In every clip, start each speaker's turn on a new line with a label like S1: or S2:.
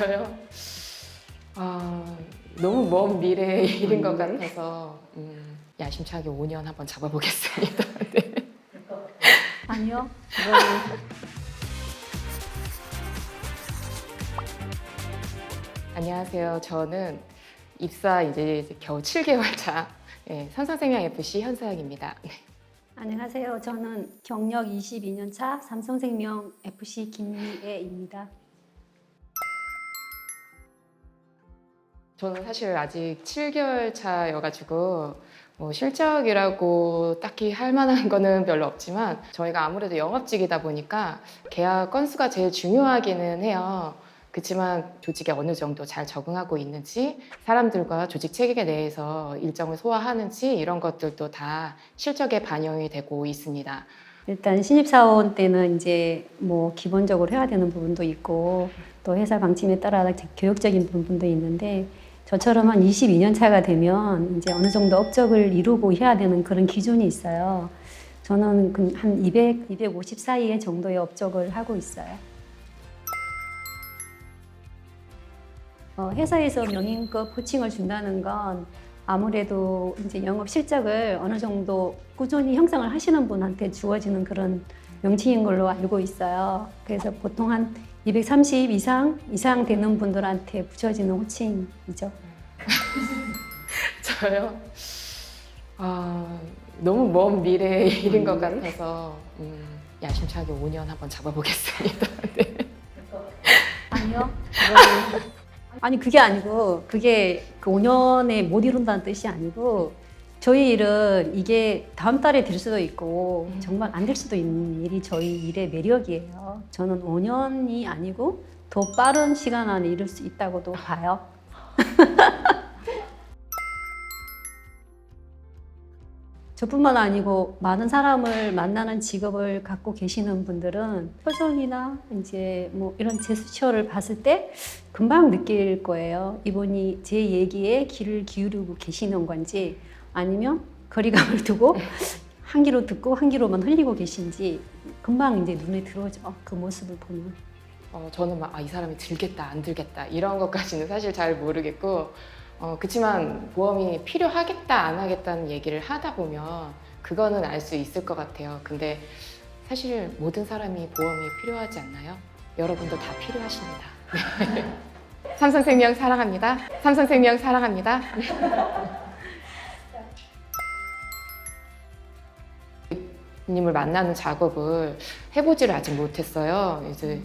S1: 저요? 너무 먼 미래의 일인 것 같아서 야심차게 5년 한번 잡아보겠습니다. 네.
S2: 아니요.
S1: 안녕하세요. 저는 입사 이제 겨우 7개월 차 삼성생명 FC 현서영입니다. 네.
S2: 안녕하세요. 저는 경력 22년 차 삼성생명 FC 김미애입니다.
S1: 저는 사실 아직 7개월 차여가지고 뭐 실적이라고 딱히 할 만한 거는 별로 없지만 저희가 아무래도 영업직이다 보니까 계약 건수가 제일 중요하기는 해요. 그렇지만 조직에 어느 정도 잘 적응하고 있는지, 사람들과 조직 체계 내에서 일정을 소화하는지 이런 것들도 다 실적에 반영이 되고 있습니다.
S2: 일단 신입사원 때는 이제 뭐 기본적으로 해야 되는 부분도 있고 또 회사 방침에 따라 교육적인 부분도 있는데 저처럼 한 22년 차가 되면 이제 어느 정도 업적을 이루고 해야 되는 그런 기준이 있어요. 저는 한 200, 250 사이의 정도의 업적을 하고 있어요. 회사에서 명인급 호칭을 준다는 건 아무래도 이제 영업 실적을 어느 정도 꾸준히 형성을 하시는 분한테 주어지는 그런 명칭인 걸로 알고 있어요. 그래서 보통 한 230 이상 되는 분들한테 붙여지는 호칭이죠.
S1: 저요? 너무 먼 미래의 일인 것 같아서 야심차게 5년 한번 잡아보겠습니다. 네.
S2: 아니요. 아니 그게 아니고 그게 그 5년에 못 이룬다는 뜻이 아니고 저희 일은 이게 다음 달에 될 수도 있고 정말 안 될 수도 있는 일이 저희 일의 매력이에요. 저는 5년이 아니고 더 빠른 시간 안에 이룰 수 있다고도 봐요. 저뿐만 아니고 많은 사람을 만나는 직업을 갖고 계시는 분들은 표정이나 이제 뭐 이런 제스처를 봤을 때 금방 느낄 거예요. 이분이 제 얘기에 귀를 기울이고 계시는 건지 아니면 거리감을 두고 한 귀로 듣고 한 귀로만 흘리고 계신지 금방 이제 눈에 들어오죠. 그 모습을 보면.
S1: 저는 막 이 사람이 들겠다 안 들겠다 이런 것까지는 사실 잘 모르겠고 그치만 보험이 필요하겠다 안 하겠다는 얘기를 하다 보면 그거는 알 수 있을 것 같아요. 근데 사실 모든 사람이 보험이 필요하지 않나요? 여러분도 다 필요하십니다. 네. 삼성생명 사랑합니다. 삼성생명 사랑합니다. 님을 만나는 작업을 해보지를 아직 못했어요. 이제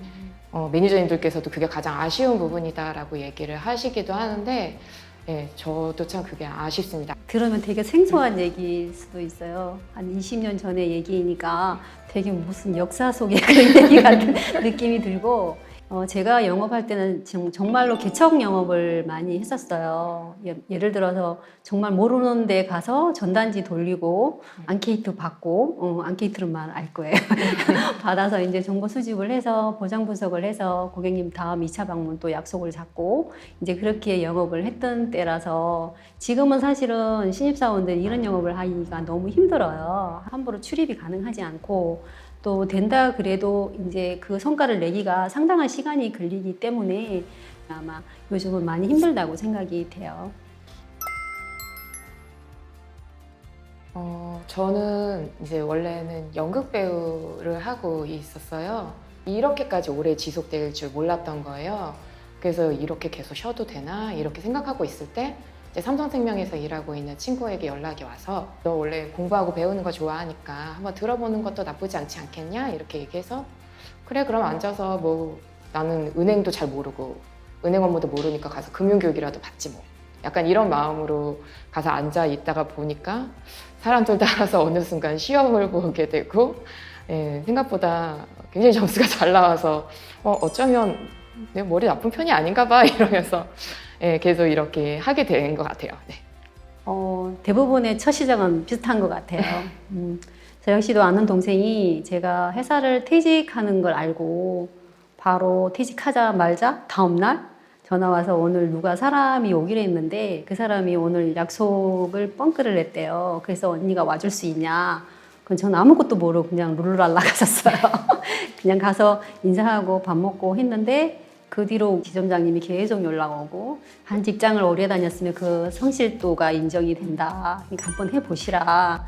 S1: 매니저님들께서도 그게 가장 아쉬운 부분이다라고 얘기를 하시기도 하는데 저도 참 그게 아쉽습니다.
S2: 들으면 되게 생소한 얘기일 수도 있어요. 한 20년 전의 얘기니까 되게 무슨 역사 속의 그런 얘기 같은 느낌이 들고 제가 영업할 때는 정말로 개척 영업을 많이 했었어요. 예를 들어서 정말 모르는 데 가서 전단지 돌리고 앙케이트 받고 앙케이트로만 알 거예요. 받아서 이제 정보 수집을 해서 보장 분석을 해서 고객님 다음 2차 방문 또 약속을 잡고 이제 그렇게 영업을 했던 때라서 지금은 사실은 신입사원들이 이런 영업을 하기가 너무 힘들어요. 함부로 출입이 가능하지 않고 또 된다 그래도 이제 그 성과를 내기가 상당한 시간이 걸리기 때문에 아마 요즘은 많이 힘들다고 생각이 돼요.
S1: 저는 이제 원래는 연극 배우를 하고 있었어요. 이렇게까지 오래 지속될 줄 몰랐던 거예요. 그래서 이렇게 계속 쉬어도 되나 이렇게 생각하고 있을 때 이제 삼성생명에서 일하고 있는 친구에게 연락이 와서 너 원래 공부하고 배우는 거 좋아하니까 한번 들어보는 것도 나쁘지 않지 않겠냐 이렇게 얘기해서 그래 그럼 앉아서 뭐 나는 은행도 잘 모르고 은행 업무도 모르니까 가서 금융교육이라도 받지 뭐 약간 이런 마음으로 가서 앉아 있다가 보니까 사람들 따라서 어느 순간 시험을 보게 되고 생각보다 굉장히 점수가 잘 나와서 어쩌면 내 머리 나쁜 편이 아닌가 봐 이러면서 계속 이렇게 하게 된 것 같아요. 네.
S2: 대부분의 첫 시작은 비슷한 것 같아요. 저 역시도 아는 동생이 제가 회사를 퇴직하는 걸 알고 바로 퇴직하자마자 다음날 전화 와서 오늘 누가 사람이 오기로 했는데 그 사람이 오늘 약속을 뻥크를 냈대요. 그래서 언니가 와줄 수 있냐? 그럼 저는 아무것도 모르고 그냥 룰루랄라 갔었어요. 그냥 가서 인사하고 밥 먹고 했는데 그 뒤로 지점장님이 계속 연락 오고 한 직장을 오래 다녔으면 그 성실도가 인정이 된다. 그러니까 한번 해보시라.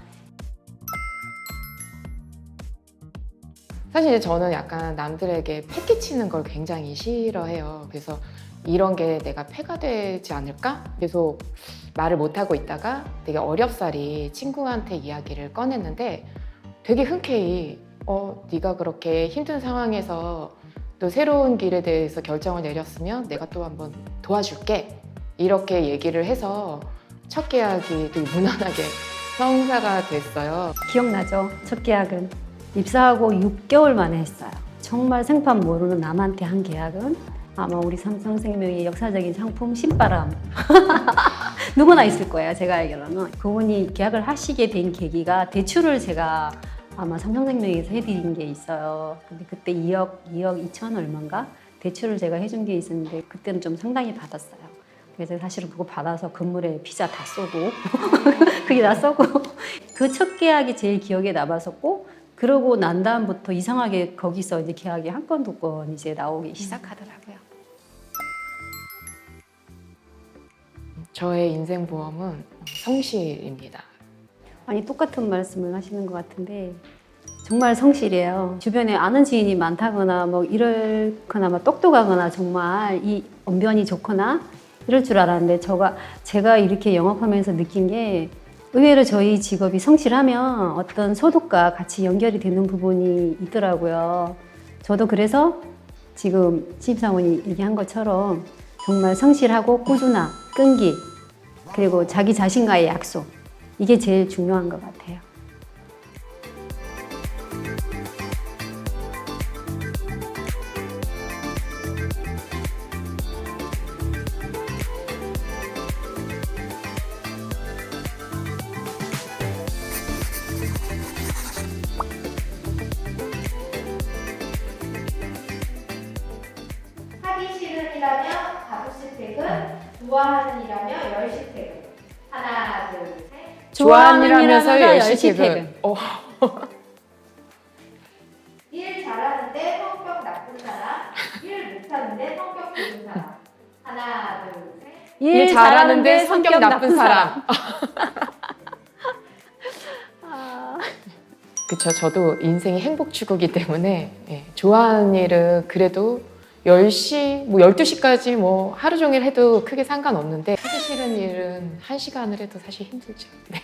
S1: 사실 이제 저는 약간 남들에게 패 끼치는 걸 굉장히 싫어해요. 그래서 이런 게 내가 패가 되지 않을까? 계속 말을 못하고 있다가 되게 어렵사리 친구한테 이야기를 꺼냈는데 되게 흔쾌히 네가 그렇게 힘든 상황에서 또 새로운 길에 대해서 결정을 내렸으면 내가 또 한번 도와줄게. 이렇게 얘기를 해서 첫 계약이 되게 무난하게 성사가 됐어요.
S2: 기억나죠? 첫 계약은 입사하고 6개월 만에 했어요. 정말 생판 모르는 남한테 한 계약은 아마 우리 삼성생명의 역사적인 상품 신바람 누구나 있을 거예요. 제가 알기로는 그분이 계약을 하시게 된 계기가 대출을 제가 아마 삼성생명에서 해드린 게 있어요. 근데 그때 2억 2천 얼마인가 대출을 제가 해준 게 있었는데 그때는 좀 상당히 받았어요. 그래서 사실은 그거 받아서 건물에 비자 다 쏘고 그게 다 쏘고 그 첫 계약이 제일 기억에 남았었고 그러고 난 다음부터 이상하게 거기서 이제 계약이 한 건 두 건 이제 나오기 시작하더라고요.
S1: 저의 인생 보험은 성실입니다.
S2: 아니 똑같은 말씀을 하시는 것 같은데 정말 성실해요. 주변에 아는 지인이 많다거나 뭐 이렇거나 뭐 똑똑하거나 정말 이 언변이 좋거나 이럴 줄 알았는데 제가 이렇게 영업하면서 느낀 게 의외로 저희 직업이 성실하면 어떤 소득과 같이 연결이 되는 부분이 있더라고요. 저도 그래서 지금 신입사원이 얘기한 것처럼 정말 성실하고 꾸준함, 끈기, 그리고 자기 자신과의 약속 이게 제일 중요한 것 같아요.
S3: 하기 싫은이라며 5시 퇴근, 좋아하는이라며 10시 퇴근. 하나, 둘, 셋.
S1: 좋아하느라면서 10시
S2: 10시
S1: 퇴근.
S3: 일 잘하는데 성격 나쁜 사람, 일 못하는데 성격 좋은 사람. 하나, 둘, 셋.
S1: 일 잘하는데 성격 나쁜 사람. 그쵸. 저도 인생이 행복 추구이기 때문에 좋아하는 일은 그래도 10시, 뭐 12시까지 뭐 하루 종일 해도 크게 상관없는데 하기 싫은 일은 1시간을 해도 사실 힘들죠. 네.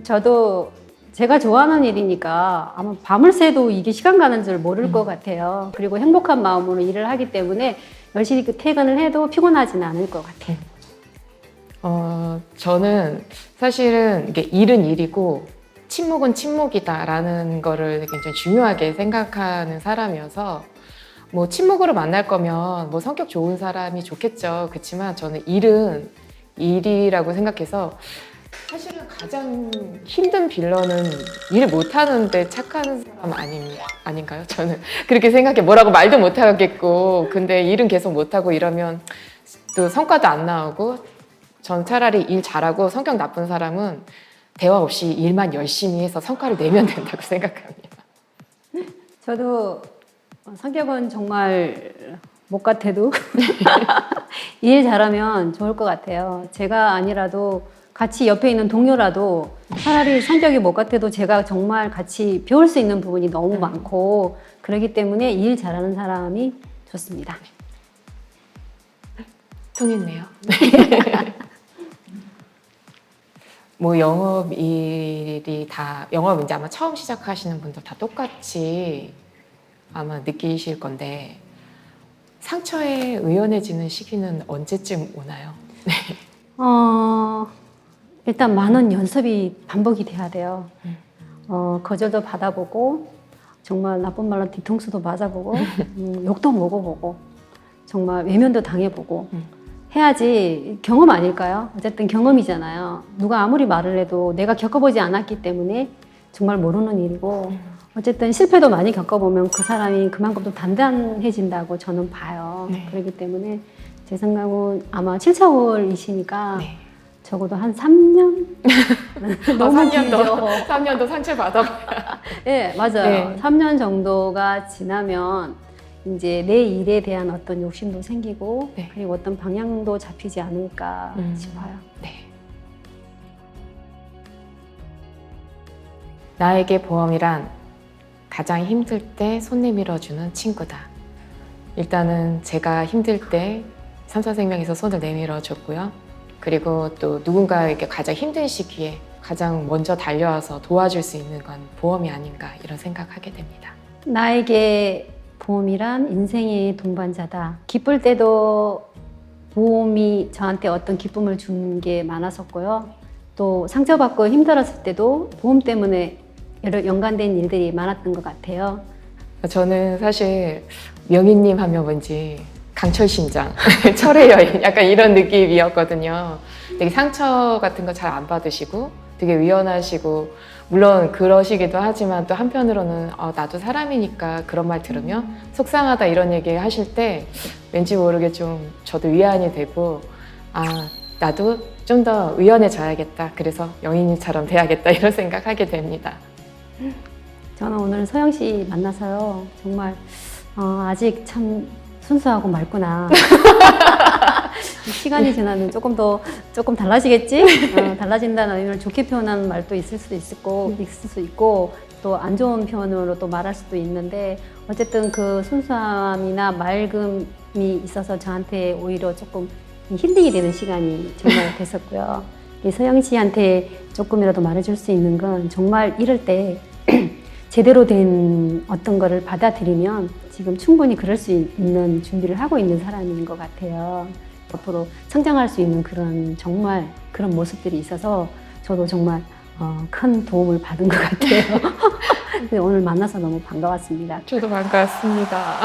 S2: 저도 제가 좋아하는 일이니까 아마 밤을 새도 이게 시간 가는 줄 모를 것 같아요. 그리고 행복한 마음으로 일을 하기 때문에 열심히 퇴근을 해도 피곤하지는 않을 것 같아요.
S1: 저는 사실은 이게 일은 일이고 침묵은 침묵이다라는 거를 굉장히 중요하게 생각하는 사람이어서 뭐 친목으로 만날 거면 뭐 성격 좋은 사람이 좋겠죠. 그렇지만 저는 일은 일이라고 생각해서 사실은 가장 힘든 빌런은 일 못하는데 착한 사람 아닌가요? 저는 그렇게 생각해. 뭐라고 말도 못하겠고 근데 일은 계속 못하고 이러면 또 성과도 안 나오고 전 차라리 일 잘하고 성격 나쁜 사람은 대화 없이 일만 열심히 해서 성과를 내면 된다고 생각합니다.
S2: 저도 성격은 정말 못 같아도 일 잘하면 좋을 것 같아요. 제가 아니라도 같이 옆에 있는 동료라도 차라리 성격이 못 같아도 제가 정말 같이 배울 수 있는 부분이 너무 많고 그렇기 때문에 일 잘하는 사람이 좋습니다.
S1: 통했네요. 뭐 영업일이 다 영업 이제 아마 처음 시작하시는 분들 다 똑같이 아마 느끼실 건데 상처에 의연해지는 시기는 언제쯤 오나요?
S2: 일단 많은 연습이 반복이 돼야 돼요. 거절도 받아보고 정말 나쁜 말로 뒤통수도 맞아보고 욕도 먹어보고 정말 외면도 당해보고 해야지 경험 아닐까요? 어쨌든 경험이잖아요. 누가 아무리 말을 해도 내가 겪어보지 않았기 때문에 정말 모르는 일이고 어쨌든 실패도 많이 겪어보면 그 사람이 그만큼 또 단단해진다고 저는 봐요.
S1: 네.
S2: 그렇기 때문에 제 생각은 아마 7차월이시니까
S1: 네.
S2: 적어도 한 3년? 너무
S1: 3년도, 3년도 상처 받아봐야.
S2: 네, 맞아요.
S1: 네.
S2: 3년 정도가 지나면 이제 내 일에 대한 어떤 욕심도 생기고
S1: 네.
S2: 그리고 어떤 방향도 잡히지 않을까 싶어요.
S1: 네. 나에게 보험이란 가장 힘들 때 손 내밀어주는 친구다. 일단은 제가 힘들 때 삼성생명에서 손을 내밀어줬고요. 그리고 또 누군가에게 가장 힘든 시기에 가장 먼저 달려와서 도와줄 수 있는 건 보험이 아닌가 이런 생각하게 됩니다.
S2: 나에게 보험이란 인생의 동반자다. 기쁠 때도 보험이 저한테 어떤 기쁨을 주는 게 많았었고요. 또 상처받고 힘들었을 때도 보험 때문에 여러 연관된 일들이 많았던 것 같아요.
S1: 저는 사실 명희님 하면 뭔지 강철신장, 철의 여인 약간 이런 느낌이었거든요. 되게 상처 같은 거 잘 안 받으시고 되게 유연하시고 물론 그러시기도 하지만 또 한편으로는 나도 사람이니까 그런 말 들으면 속상하다 이런 얘기 하실 때 왠지 모르게 좀 저도 위안이 되고 나도 좀 더 의연해져야겠다. 그래서 영희님처럼 돼야겠다 이런 생각하게 됩니다.
S2: 저는 오늘 서영 씨 만나서요. 정말 아직 참 순수하고 맑구나. 시간이 지나면 조금 달라지겠지? 달라진다는 의미를 좋게 표현하는 말도 있을 수 있고 또 안 좋은 표현으로 또 말할 수도 있는데 어쨌든 그 순수함이나 맑음이 있어서 저한테 오히려 조금 힐링이 되는 시간이 정말 됐었고요. 이 서영 씨한테 조금이라도 말해줄 수 있는 건 정말 이럴 때 제대로 된 어떤 거를 받아들이면 지금 충분히 그럴 수 있는 준비를 하고 있는 사람인 것 같아요. 앞으로 성장할 수 있는 정말 그런 모습들이 있어서 저도 정말 큰 도움을 받은 것 같아요. 오늘 만나서 너무 반가웠습니다.
S1: 저도 반갑습니다.